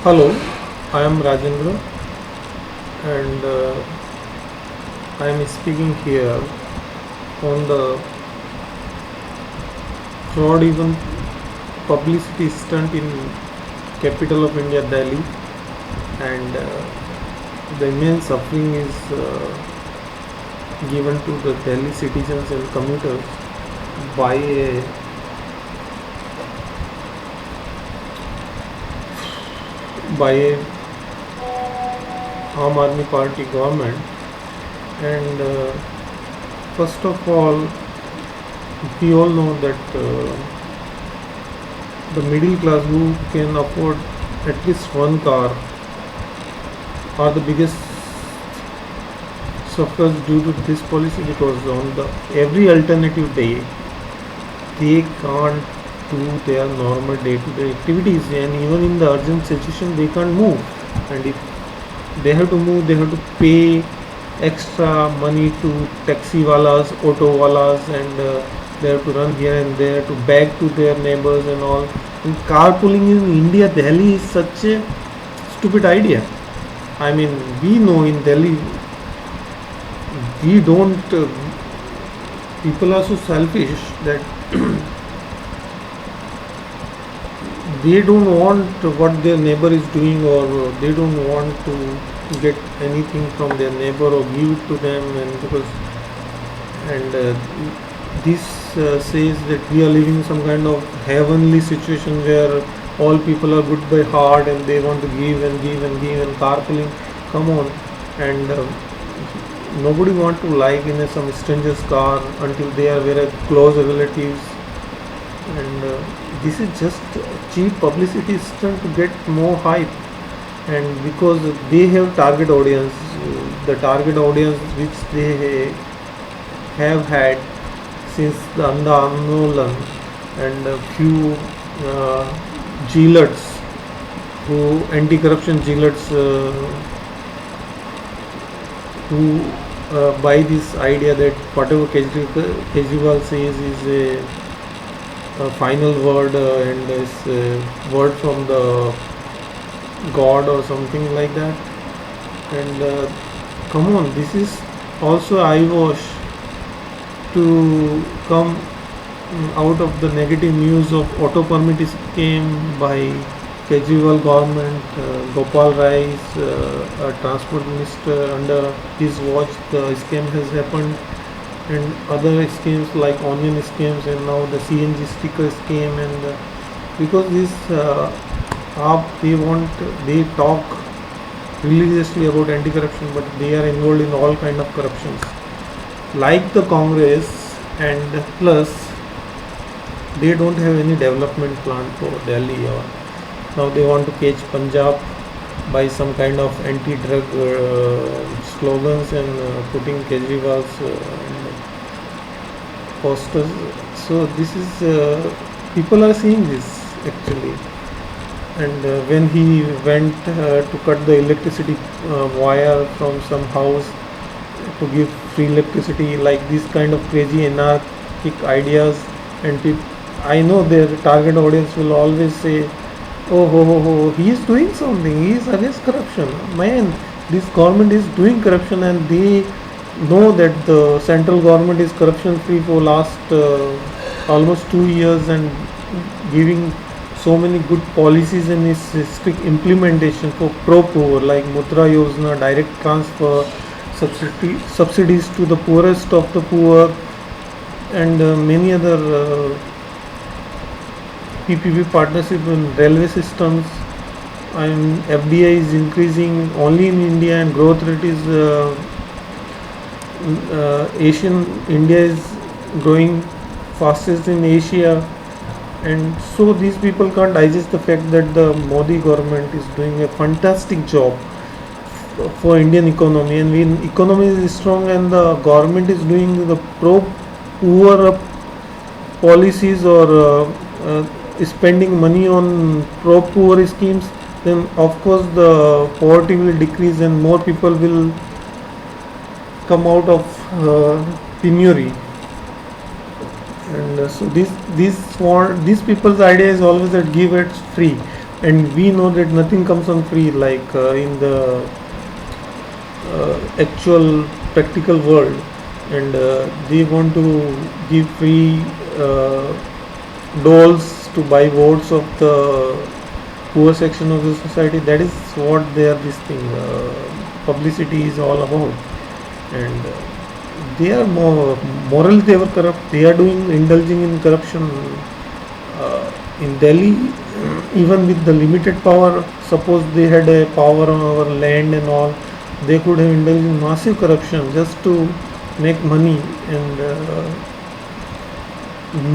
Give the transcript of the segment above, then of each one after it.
Hello, I am Rajendra and I am speaking here on the fraud even publicity stunt in capital of India, Delhi, and the immense suffering is given to the Delhi citizens and commuters by a Aam Aadmi Party government. And first of all, we all know that the middle class who can afford at least one car are the biggest sufferers due to this policy, because on the every alternative day they can't do their normal day-to-day activities, and even in the urgent situation they can't move, and if they have to move they have to pay extra money to taxi walas, auto walas, and they have to run here and there to beg to their neighbors and all. And carpooling in India, Delhi, is such a stupid idea. I mean, we know in Delhi we don't. People are so selfish that they don't want what their neighbor is doing, or they don't want to get anything from their neighbor or give it to them, and because and this says that we are living in some kind of heavenly situation where all people are good by heart and they want to give and give and give, and carpooling, come on. And nobody want to like in some stranger's car until they are very close relatives. And this is just cheap publicity stunt to get more hype, and because they have target audience, the target audience which they have had since the Anda Andolan, and a few zealots, who anti-corruption zealots, who buy this idea that whatever Kejriwal says is a final word, and is a word from the God or something like that. And come on, this is also eyewash to come out of the negative news of auto permit scheme by Kejriwal government. Gopal Rai is a transport minister. Under his watch, the scheme has happened, and other schemes like onion schemes, and now the CNG sticker scheme. And because this they talk religiously about anti-corruption, but they are involved in all kind of corruptions, like the Congress. And plus, they don't have any development plan for Delhi, or now they want to catch Punjab by some kind of anti-drug slogans, and putting Kejriwal's posters. So this is people are seeing this actually. And when he went to cut the electricity wire from some house to give free electricity, like this kind of crazy anarchic ideas, and I know their target audience will always say, oh ho, he is doing something, he is against corruption. Man, this government is doing corruption, and they know that the central government is corruption free for last almost 2 years, and giving so many good policies in its strict implementation for pro-poor, like Mudra Yojana, direct transfer, subsidies to the poorest of the poor, and many other PPP partnership in railway systems. And FDI is increasing only in India, and growth rate is Asian. India is growing fastest in Asia, and so these people can't digest the fact that the Modi government is doing a fantastic job for Indian economy. And when economy is strong and the government is doing the pro poor policies, or spending money on pro poor schemes, then of course the poverty will decrease and more people will come out of penury. And so these people's idea is always that give it free. and we know that nothing comes on free, like in the actual practical world, and they want to give free uh, dolls to buy votes of the poor section of the society. That is what they are, this thing, publicity is all about. And they are more morally, they were corrupt, they are doing, indulging in corruption in Delhi. Even with the limited power, suppose they had a power on our land and all, they could have indulged in massive corruption just to make money. And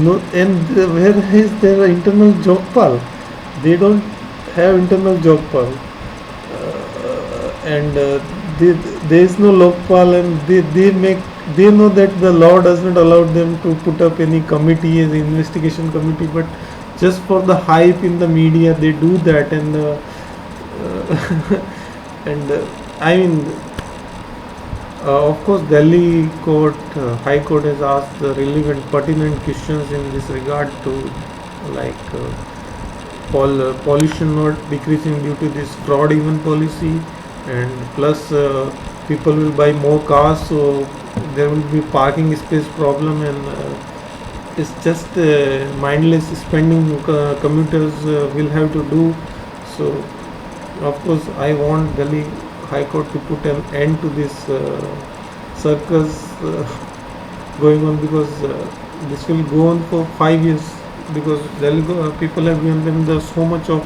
no, and where is their internal Jogpal? They don't have internal Jogpal, and there is no Lokpal, and they know that the law does not allow them to put up any committee as investigation committee, but just for the hype in the media they do that. And and I mean, of course, Delhi court, High Court has asked the relevant, pertinent questions in this regard to, like, pollution not decreasing due to this fraud even policy, and plus people will buy more cars, so there will be parking space problem, and it's just mindless spending commuters will have to do. So, of course, I want Delhi High Court to put an end to this circus going on, because this will go on for 5 years, because Delhi people have given them so much of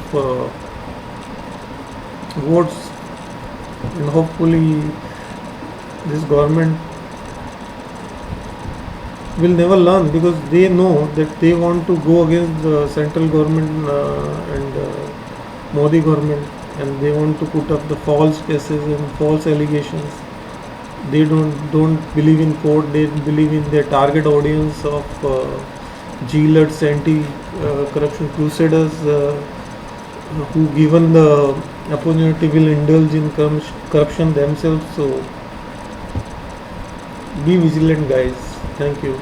votes, and hopefully this government will never learn, because they know that they want to go against the central government and Modi government, and they want to put up the false cases and false allegations. They don't believe in court. They believe in their target audience of zealots, anti-corruption crusaders, who, given the opportunity, will indulge in corruption themselves. So be vigilant, guys. Thank you.